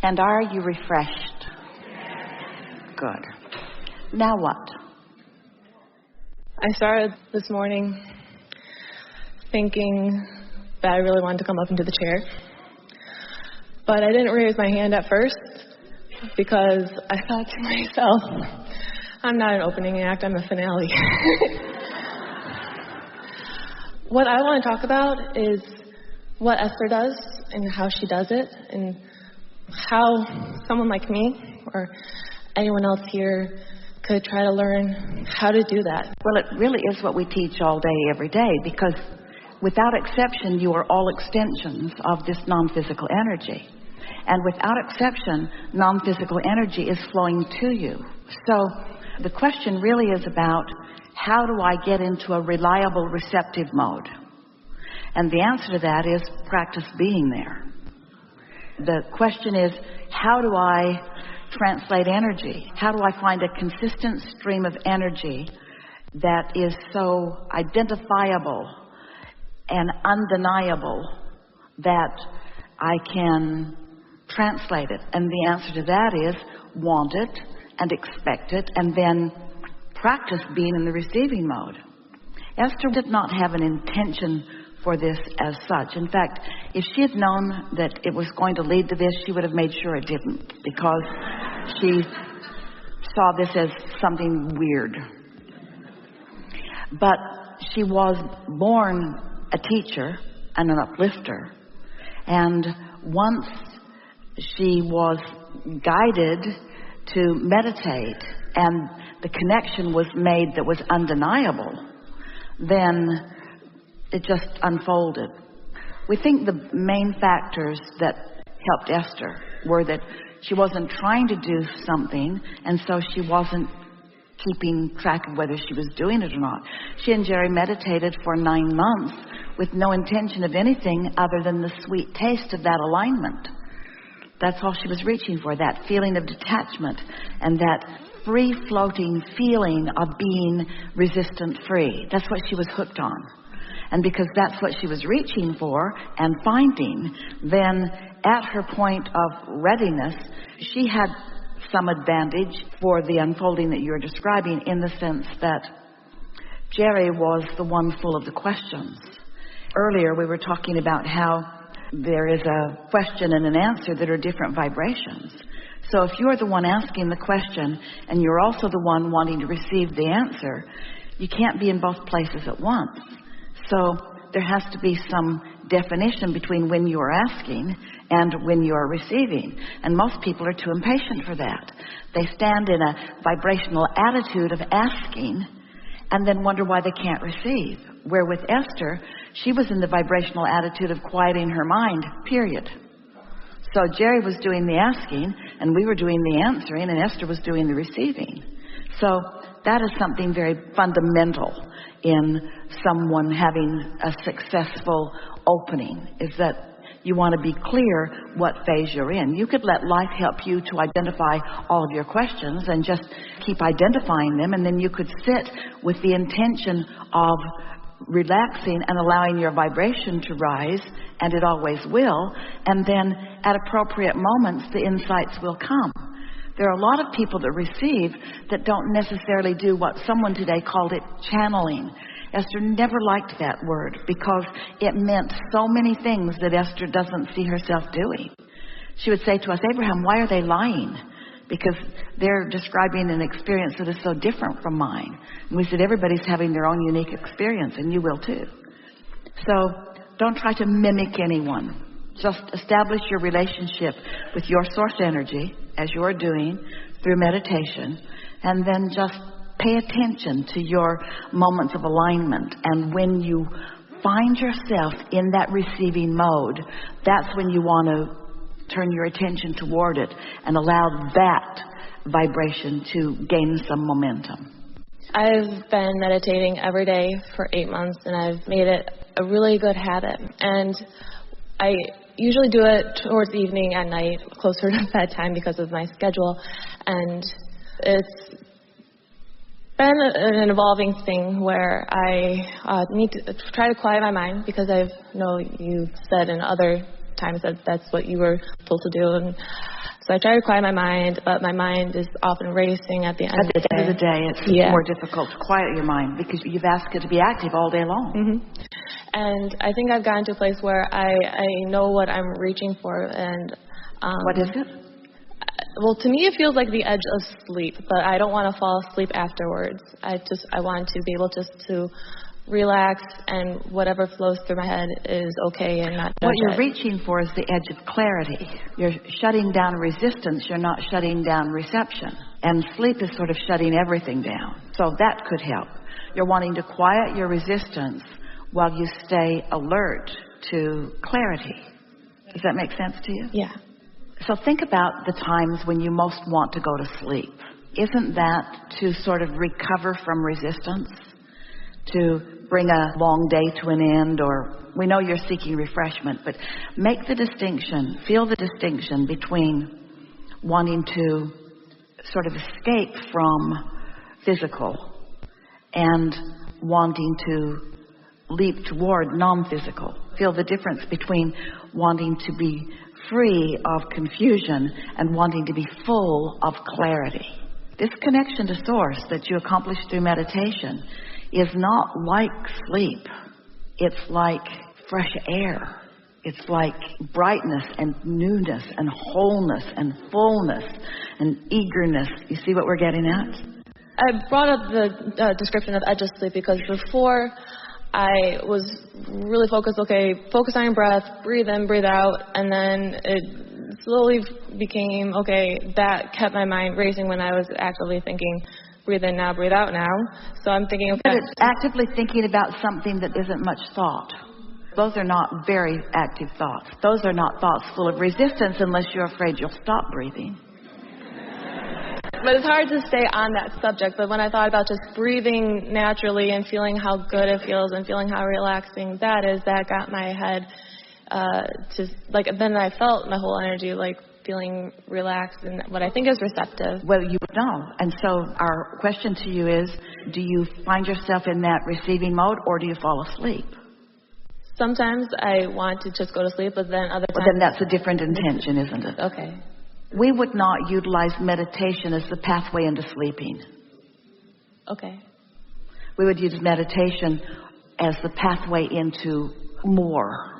And are you refreshed? Good. Now what? I started this morning thinking that I really wanted to come up into the chair. But I didn't raise my hand at first because I thought to myself, I'm not an opening act, I'm a finale. What I want to talk about is what Esther does and how she does it and how someone like me or anyone else here could try to learn how to do that. Well, it really is what we teach all day, every day, because without exception, you are all extensions of this non-physical energy. And without exception, non-physical energy is flowing to you. So the question really is about, how do I get into a reliable receptive mode? And the answer to that is practice being there. The question is, how do I translate energy? How do I find a consistent stream of energy that is so identifiable and undeniable that I can translate it? And the answer to that is want it and expect it and then practice being in the receiving mode. Esther did not have an intention for this as such. In fact, if she had known that it was going to lead to this, she would have made sure it didn't, because she saw this as something weird. But she was born a teacher and an uplifter, and once she was guided to meditate and the connection was made that was undeniable, then it just unfolded. We think the main factors that helped Esther were that she wasn't trying to do something, and so she wasn't keeping track of whether she was doing it or not. She and Jerry meditated for 9 months with no intention of anything other than the sweet taste of that alignment. That's all she was reaching for, that feeling of detachment and that free-floating feeling of being resistant-free. That's what she was hooked on. And because that's what she was reaching for and finding, then at her point of readiness, she had some advantage for the unfolding that you're describing, in the sense that Jerry was the one full of the questions. Earlier we were talking about how there is a question and an answer that are different vibrations. So if you're the one asking the question and you're also the one wanting to receive the answer, you can't be in both places at once. So there has to be some definition between when you're asking and when you're receiving. And most people are too impatient for that. They stand in a vibrational attitude of asking and then wonder why they can't receive. Where with Esther, she was in the vibrational attitude of quieting her mind, period. So Jerry was doing the asking and we were doing the answering, and Esther was doing the receiving. So that is something very fundamental in someone having a successful opening, is that you want to be clear what phase you're in. You could let life help you to identify all of your questions and just keep identifying them, and then you could sit with the intention of relaxing and allowing your vibration to rise, and it always will, and then at appropriate moments the insights will come. There are a lot of people that receive that don't necessarily do what someone today called it channeling. Esther never liked that word because it meant so many things that Esther doesn't see herself doing. She would say to us, Abraham, why are they lying? Because they're describing an experience that is so different from mine. And we said, everybody's having their own unique experience, and you will too. So don't try to mimic anyone. Just establish your relationship with your source energy, as you're doing through meditation, and then just pay attention to your moments of alignment. And when you find yourself in that receiving mode, that's when you want to turn your attention toward it and allow that vibration to gain some momentum. I've been meditating every day for 8 months, and I've made it a really good habit. And I usually do it towards the evening at night, closer to bedtime because of my schedule. And it's been an evolving thing where I need to try to quiet my mind, because I know you said in other times that that's what you were told to do. And So I try to quiet my mind, but my mind is often racing at the end of the day. At the end of the day, it's more difficult to quiet your mind because you've asked it to be active all day long. Mm-hmm. And I think I've gotten to a place where I know what I'm reaching for. And what is it? Well, to me, it feels like the edge of sleep, but I don't want to fall asleep afterwards. I want to be able just to relax, and whatever flows through my head is okay and not judge What you're reaching for is the edge of clarity. You're shutting down resistance. You're not shutting down reception. And sleep is sort of shutting everything down. So that could help. You're wanting to quiet your resistance while you stay alert to clarity. Does that make sense to you? Yeah. So think about the times when you most want to go to sleep. Isn't that to sort of recover from resistance? To bring a long day to an end, or we know you're seeking refreshment, but make the distinction, feel the distinction between wanting to sort of escape from physical and wanting to leap toward non-physical. Feel the difference between wanting to be free of confusion and wanting to be full of clarity. This connection to source that you accomplish through meditation is not like sleep. It's like fresh air. It's like brightness and newness and wholeness and fullness and eagerness. You see what we're getting at? I brought up the description of edge of sleep because before I was really focused, focus on your breath, breathe in, breathe out, and then it slowly became, that kept my mind racing when I was actively thinking, breathe in now, breathe out now. So I'm thinking, But it's actively thinking about something that isn't much thought. Those are not very active thoughts. Those are not thoughts full of resistance unless you're afraid you'll stop breathing. But it's hard to stay on that subject. But when I thought about just breathing naturally and feeling how good it feels and feeling how relaxing that is, that got my head then I felt my whole energy feeling relaxed and what I think is receptive. Well, you would know. And so our question to you is, do you find yourself in that receiving mode or do you fall asleep? Sometimes I want to just go to sleep, but then other times... But then that's a different intention, isn't it? Okay. We would not utilize meditation as the pathway into sleeping. Okay. We would use meditation as the pathway into more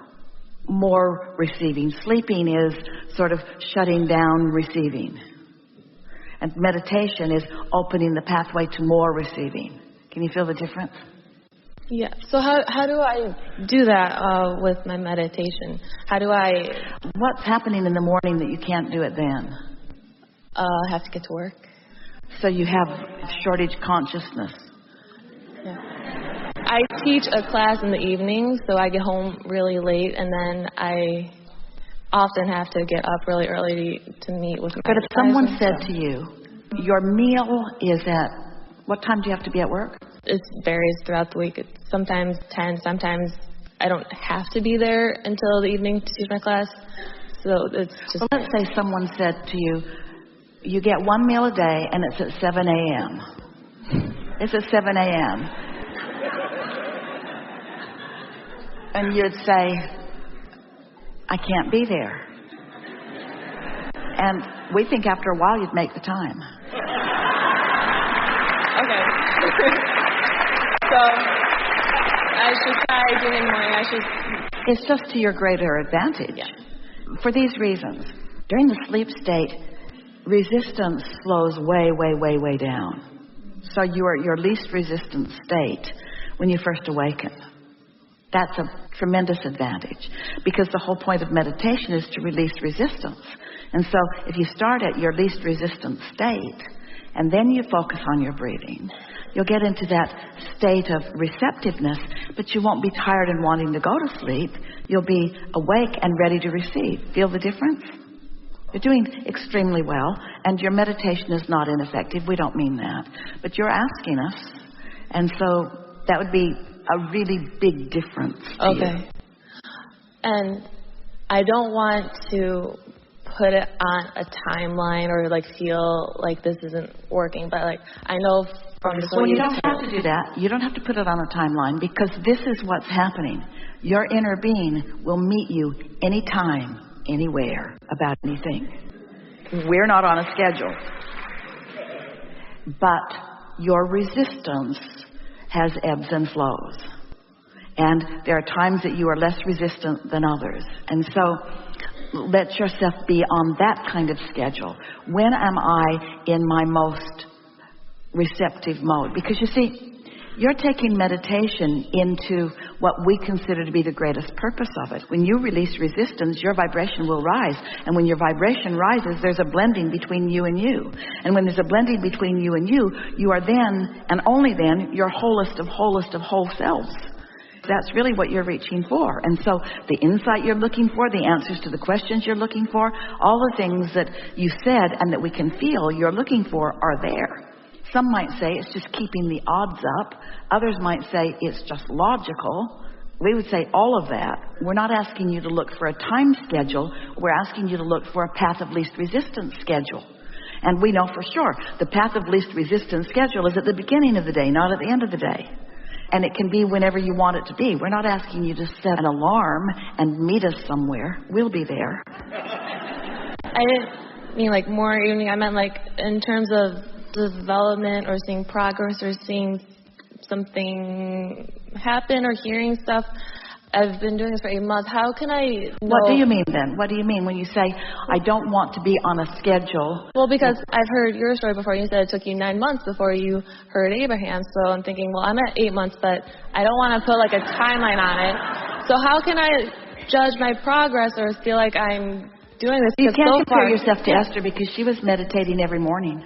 receiving. Sleeping is sort of shutting down receiving. And meditation is opening the pathway to more receiving. Can you feel the difference? Yeah. So how do I do that with my meditation? What's happening in the morning that you can't do it then? I have to get to work. So you have shortage consciousness. Yeah. I teach a class in the evening, so I get home really late, and then I often have to get up really early to meet with my But if someone said to you, your meal is at, what time do you have to be at work? It varies throughout the week. It's sometimes 10, sometimes I don't have to be there until the evening to teach my class. So it's just... Well, let's say someone said to you, you get one meal a day and it's at 7 a.m. It's at 7 a.m. And you'd say, I can't be there. And we think after a while you'd make the time. Okay. So I should try doing it in the morning. It's just to your greater advantage. Yeah. For these reasons. During the sleep state, resistance slows way, way, way, way down. So you are at your least resistant state when you first awaken. That's a tremendous advantage because the whole point of meditation is to release resistance. And so if you start at your least resistant state and then you focus on your breathing, you'll get into that state of receptiveness, but you won't be tired and wanting to go to sleep. You'll be awake and ready to receive. Feel the difference? You're doing extremely well, and your meditation is not ineffective. We don't mean that. But you're asking us, and so that would be a really big difference to you. And I don't want to put it on a timeline or feel like this isn't working, but I know from the... So you don't have to do that. You don't have to put it on a timeline because this is what's happening. Your inner being will meet you anytime, anywhere, about anything. We're not on a schedule. But your resistance has ebbs and flows. And there are times that you are less resistant than others. And so let yourself be on that kind of schedule. When am I in my most receptive mode? Because you see, you're taking meditation into what we consider to be the greatest purpose of it. When you release resistance, your vibration will rise. And when your vibration rises, there's a blending between you and you. And when there's a blending between you and you are then, and only then, your wholest of whole selves. That's really what you're reaching for. And so the insight you're looking for, the answers to the questions you're looking for, all the things that you said and that we can feel you're looking for are there. Some might say it's just keeping the odds up. Others might say it's just logical. We would say all of that. We're not asking you to look for a time schedule. We're asking you to look for a path of least resistance schedule. And we know for sure the path of least resistance schedule is at the beginning of the day, not at the end of the day. And it can be whenever you want it to be. We're not asking you to set an alarm and meet us somewhere. We'll be there. I didn't mean like more evening. I meant like in terms of development or seeing progress or seeing something happen or hearing stuff. I've been doing this for 8 months. How can I know? What do you mean then? What do you mean when you say, I don't want to be on a schedule? Well, because I've heard your story before. You said it took you 9 months before you heard Abraham. So I'm thinking, well, I'm at 8 months, but I don't want to put like a timeline on it. So how can I judge my progress or feel like I'm doing this? You can't compare yourself to Esther because she was meditating every morning.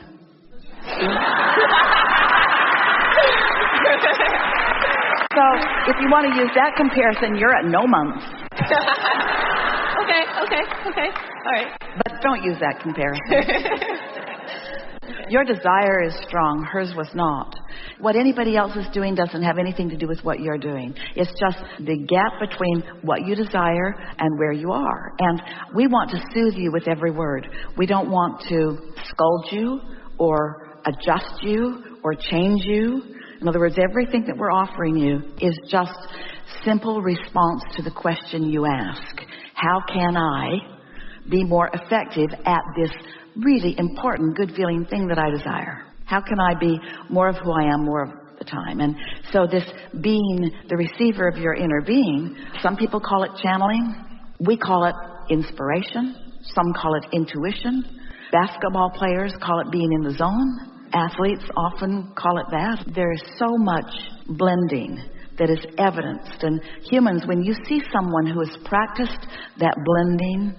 So if you want to use that comparison, you're at no months. Okay. All right. But don't use that comparison. Your desire is strong. Hers was not. What anybody else is doing doesn't have anything to do with what you're doing. It's just the gap between what you desire and where you are. And we want to soothe you with every word. We don't want to scold you or adjust you or change you. In other words, everything that we're offering you is just simple response to the question you ask. How can I be more effective at this really important, good-feeling thing that I desire? How can I be more of who I am more of the time? And so this being the receiver of your inner being, some people call it channeling. We call it inspiration. Some call it intuition. Basketball players call it being in the zone. Athletes often call it that. There is so much blending that is evidenced. And humans, when you see someone who has practiced that blending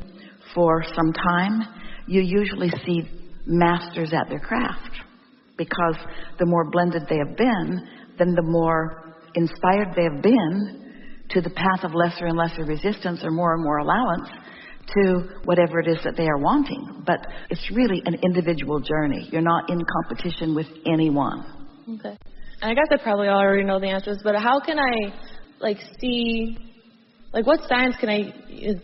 for some time, you usually see masters at their craft. Because the more blended they have been, then the more inspired they have been to the path of lesser and lesser resistance or more and more allowance to whatever it is that they are wanting. But it's really an individual journey. You're not in competition with anyone. Okay. And I guess I probably already know the answers, but how can I see, what signs can I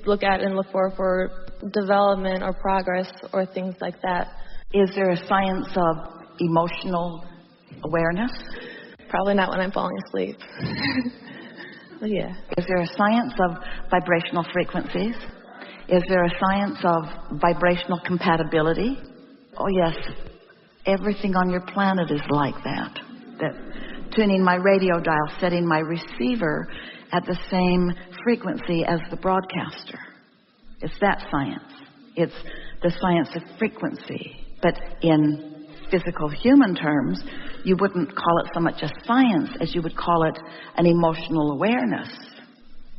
look at and look for development or progress or things like that? Is there a science of emotional awareness? Probably not when I'm falling asleep. But yeah. Is there a science of vibrational frequencies? Is there a science of vibrational compatibility? Oh, yes. Everything on your planet is like that. That tuning my radio dial, setting my receiver at the same frequency as the broadcaster. It's that science. It's the science of frequency. But in physical human terms, you wouldn't call it so much a science as you would call it an emotional awareness.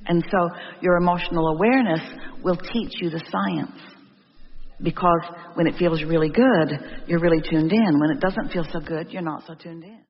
And so your emotional awareness will teach you the science. Because when it feels really good, you're really tuned in. When it doesn't feel so good, you're not so tuned in.